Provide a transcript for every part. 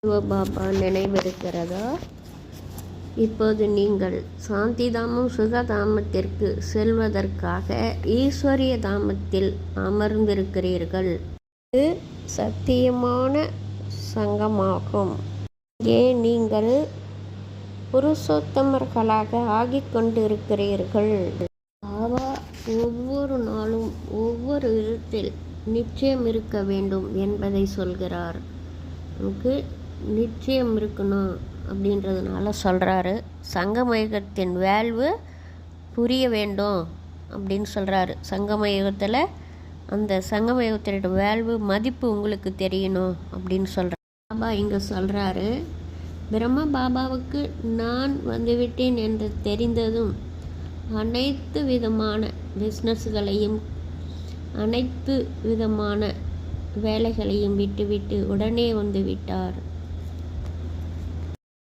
சிவபாபா நினைவிருக்கிறதா? இப்போது நீங்கள் சாந்திதாமம் சுகதாமத்திற்கு செல்வதற்காக ஈஸ்வரிய தாமத்தில் அமர்ந்திருக்கிறீர்கள். இது சத்தியமான சங்கமாகும். இங்கே நீங்கள் புருஷோத்தமர்களாக ஆகிக் கொண்டிருக்கிறீர்கள். பாபா ஒவ்வொரு நாளும் ஒவ்வொரு விதத்தில் நிச்சயம் இருக்க வேண்டும் என்பதை சொல்கிறார். நமக்கு நிச்சயம் இருக்கணும் அப்படின்றதுனால சொல்கிறாரு. சங்கமயுகத்தின் வேல்வு புரிய வேண்டும் அப்படின்னு சொல்கிறாரு. சங்கமயுகத்தில் அந்த சங்கமயுகத்தினோட வேல்வு மதிப்பு உங்களுக்கு தெரியணும் அப்படின்னு சொல்கிறார். பாபா இங்கே சொல்கிறாரு, பிரம்ம பாபாவுக்கு நான் வந்துவிட்டேன் என்று தெரிந்ததும் அனைத்து விதமான பிஸ்னஸ்களையும் அனைத்து விதமான வேலைகளையும் விட்டுவிட்டு உடனே வந்து விட்டார்.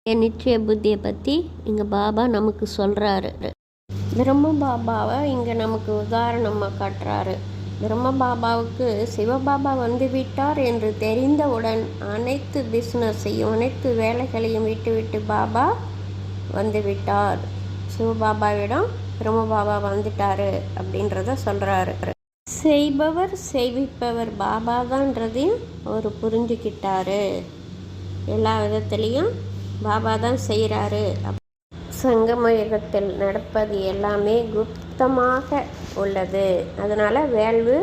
என் நிச்சய புத்தியை பற்றி இங்கே பாபா நமக்கு சொல்கிறாரு. பிரம்ம பாபாவை இங்கே நமக்கு உதாரணமாக காட்டுறாரு. பிரம்ம பாபாவுக்கு சிவபாபா வந்து விட்டார் என்று தெரிந்தவுடன் அனைத்து பிஸ்னஸையும் அனைத்து வேலைகளையும் விட்டுவிட்டு பாபா வந்து விட்டார். சிவபாபாவிடம் பிரம்ம பாபா வந்துட்டாரு அப்படின்றத சொல்கிறாரு. செய்பவர் செய்விப்பவர் பாபா தான்றதையும் அவர் புரிஞ்சுக்கிட்டாரு. எல்லா விதத்துலேயும் பாபா தான் செய்கிறாரு. சங்கமயுகத்தில் நடப்பது எல்லாமே குப்தமாக உள்ளது. அதனால் வேல்வு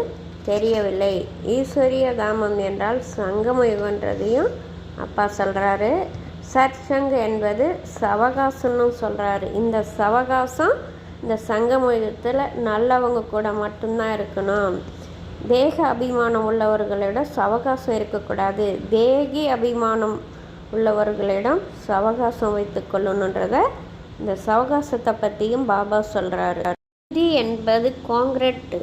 தெரியவில்லை. ஈஸ்வரிய தாமம் என்றால் சங்கமயுகன்றதையும் அப்பா சொல்கிறாரு. சற்சங்க என்பது சவகாசம்னு சொல்கிறாரு. இந்த சவகாசம் இந்த சங்கமயுகத்தில் நல்லவங்க கூட மட்டும்தான் இருக்கணும். தேக அபிமானம் உள்ளவர்களிடம் சவகாசம் இருக்கக்கூடாது. தேகி அபிமானம் உள்ளவர்களிடம் சவகாசம் வைத்து கொள்ளணுன்றத இந்த சவகாசத்தை பற்றியும் பாபா சொல்கிறாரு. இது என்பது காங்கிரீட்டு,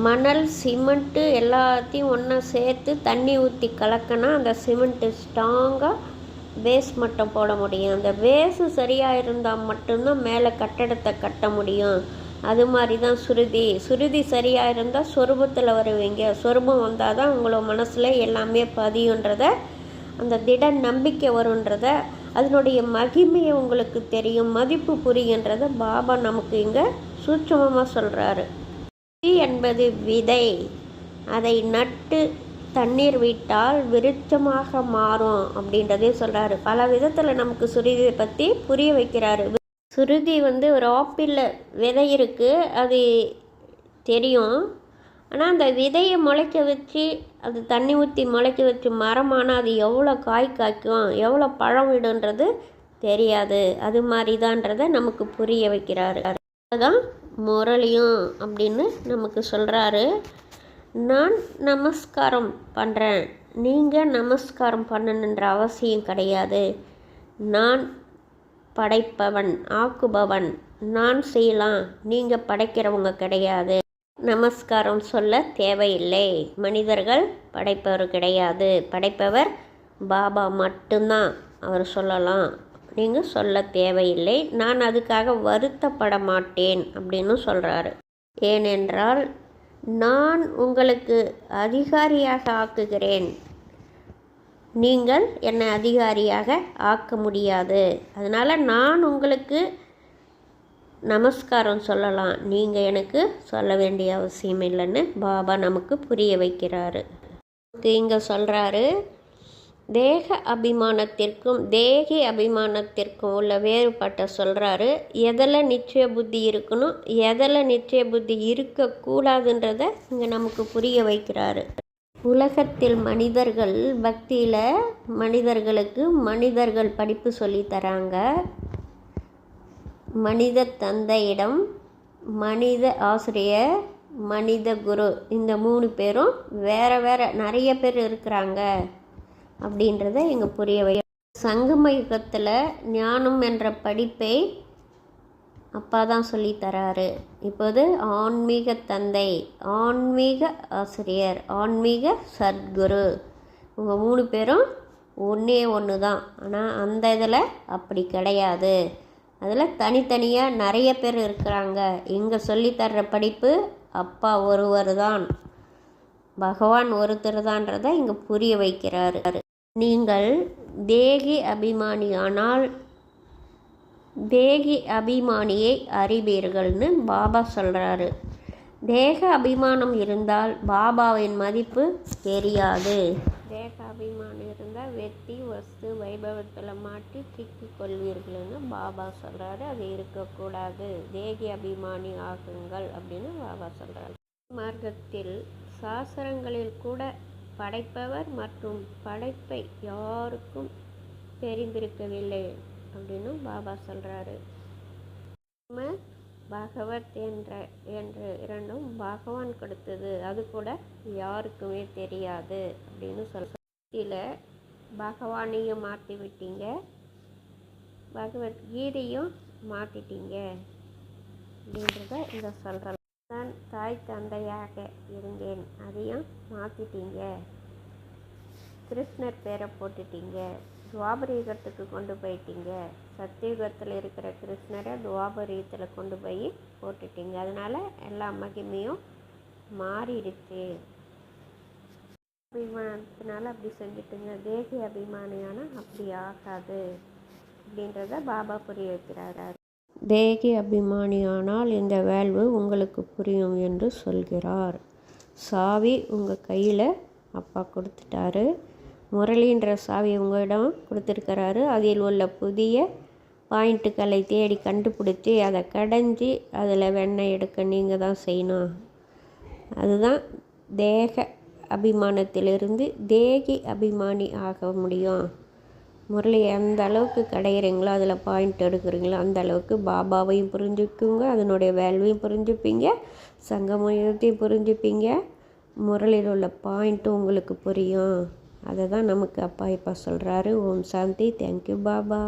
மணல், சிமெண்ட்டு எல்லாத்தையும் ஒன்றா சேர்த்து தண்ணி ஊற்றி கலக்கினா அந்த சிமெண்ட்டு ஸ்ட்ராங்காக பேஸ் மட்டும் போட முடியும். அந்த பேஸு சரியாக இருந்தால் மட்டும்தான் மேலே கட்டடத்தை கட்ட முடியும். அது மாதிரி தான் சுருதி சரியாக இருந்தால் சொரூபத்தில் வருவீங்க. சொரூபம் வந்தால் தான் உங்களோட மனசில் எல்லாமே பதியுன்றத, அந்த திட நம்பிக்கை வருன்றத, அதனுடைய மகிமையை உங்களுக்கு தெரியும், மதிப்பு புரியுன்றத பாபா நமக்கு இங்கே சூட்சமமாக சொல்கிறாரு. என்பது விதை. அதை நட்டு தண்ணீர் விட்டால் விருட்சமாக மாறும் அப்படின்றதையும் சொல்கிறாரு. பல விதத்தில் நமக்கு சுருதியை பற்றி புரிய வைக்கிறாரு. சுருதி ஒரு ஆப்பிளில் விதை இருக்குது, அது தெரியும். ஆனால் அந்த விதையை முளைக்க வச்சு அது தண்ணி ஊற்றி முளைக்க வச்சு மரமானால் அது எவ்வளோ காய் காய்க்கும், எவ்வளோ பழம் விடுன்றது தெரியாது. அது மாதிரி தான்றதை நமக்கு புரிய வைக்கிறாரு. அதுதான் முரளியும் அப்படின்னு நமக்கு சொல்கிறாரு. நான் நமஸ்காரம் பண்ணுறேன், நீங்கள் நமஸ்காரம் பண்ணணுன்ற அவசியம் கிடையாது. நான் படைப்பவன், ஆக்குபவன், நான் செய்யலாம், நீங்கள் படைக்கிறவங்க கிடையாது. நமஸ்காரம் சொல்ல தேவையில்லை. மனிதர்கள் படைப்பவர் கிடையாது. படைப்பவர் பாபா மட்டும்தான். அவர் சொல்லலாம், நீங்கள் சொல்ல தேவையில்லை. நான் அதுக்காக வருத்தப்பட மாட்டேன் அப்படின்னு சொல்கிறாரு. ஏனென்றால் நான் உங்களுக்கு அதிகாரியாக ஆக்குகிறேன், நீங்கள் என்னை அதிகாரியாக ஆக்க முடியாது. அதனால் நான் உங்களுக்கு நமஸ்காரம் சொல்லலாம், நீங்கள் எனக்கு சொல்ல வேண்டிய அவசியம் இல்லைன்னு பாபா நமக்கு புரிய வைக்கிறாரு. இங்கே சொல்கிறாரு, தேக அபிமானத்திற்கும் தேகி அபிமானத்திற்கும் உள்ள வேறுபட்ட சொல்கிறாரு. எதில் நிச்சய புத்தி இருக்கணும், எதில் நிச்சய புத்தி இருக்கக்கூடாதுன்றதை இங்கே நமக்கு புரிய வைக்கிறாரு. உலகத்தில் மனிதர்கள் பக்தியில் மனிதர்களுக்கு மனிதர்கள் படிப்பு சொல்லித்தராங்க. மனித தந்தையிடம் மனித ஆசிரியர், மனித குரு, இந்த 3 பேரும் வேற வேற நிறைய பேர் இருக்கிறாங்க அப்படின்றத இங்கே புரிய வை. சங்கம யுகத்தில் ஞானம் என்ற படிப்பை அப்பா தான் சொல்லித்தராரு. இப்போது ஆன்மீக தந்தை, ஆன்மீக ஆசிரியர், ஆன்மீக சத்குரு, இவங்க 3 பேரும் ஒன்று தான். ஆனால் அந்த இதில் அப்படி கிடையாது. அதில் தனித்தனியாக நிறைய பேர் இருக்கிறாங்க. இங்கே சொல்லித்தர்ற படிப்பு அப்பா ஒருவர் தான், பகவான் ஒருத்தர் தான்றதை இங்கே புரிய வைக்கிறாரு. நீங்கள் தேகி அபிமானியானால் தேகி அபிமானியை அறிவீர்கள்னு பாபா சொல்கிறாரு. தேக அபிமானம் இருந்தால் பாபாவின் மதிப்பு தெரியாது. தேக அபிமானம் இருந்தால் வெற்றி வஸ்து வைபவத்தில் மாட்டி சிக்கிக் கொள்வீர்கள்னு பாபா சொல்கிறாரு. அது இருக்கக்கூடாது. தேகி அபிமானி ஆகுங்கள் அப்படின்னு பாபா சொல்கிறாரு. மார்க்கத்தில் சாஸ்திரங்களில் கூட படைப்பவர் மற்றும் படைப்பை யாருக்கும் தெரிந்திருக்கவில்லை அப்படின்னு பாபா சொல்கிறாரு. பகவத் என்ற இரண்டும் பகவான் கொடுத்தது, அது கூட யாருக்குமே தெரியாது அப்படின்னு சொல்ல. பகவானையும் மாற்றி விட்டீங்க, பகவத்கீதையும் மாற்றிட்டீங்க அப்படின்றத இதை சொல்கிறேன். நான் தாய் தந்தையாக இருந்தேன், அதையும் மாற்றிட்டீங்க. கிருஷ்ணர் பேரை போட்டுட்டீங்க, துவாபரயுகத்துக்கு கொண்டு போயிட்டீங்க. சத்தியுகத்தில் இருக்கிற கிருஷ்ணரை துவாபரயுகத்தில் கொண்டு போய் போட்டுட்டீங்க. அதனால் எல்லா மகிமையும் மாறிடுச்சு. அபிமானத்தினால அப்படி செஞ்சுட்டுங்க. தேகி அபிமானியான அப்படி ஆகாது அப்படின்றத பாபா புரிய வைக்கிறாரு. தேகி அபிமானியானால் இந்த வேல்வு உங்களுக்கு புரியும் என்று சொல்கிறார். சாவி உங்கள் கையில் அப்பா கொடுத்துட்டாரு. முரளின்ற சாவி உங்களிடம் கொடுத்துருக்கிறாரு. அதில் உள்ள புதிய பாயிண்ட்டுகளை தேடி கண்டுபிடிச்சி அதை கடைஞ்சி அதில் வெண்ணெய் எடுக்க நீங்கள் தான் செய்யணும். அதுதான் தேக அபிமானத்திலிருந்து தேகி அபிமானி ஆக முடியும். முரளி எந்த அளவுக்கு கடையிறீங்களோ, அதில் பாயிண்ட் எடுக்கிறீங்களோ அந்த அளவுக்கு பாபாவையும் புரிஞ்சுக்குங்க, அதனுடைய வேல்வையும் புரிஞ்சுப்பீங்க, சங்கமயத்தையும் புரிஞ்சுப்பீங்க. முரளியில் உள்ள பாயிண்ட்டும் உங்களுக்கு புரியும். அதை தான் நமக்கு அப்பா இப்போ சொல்கிறாரு. ஓம் சாந்தி. தேங்க்யூ பாபா.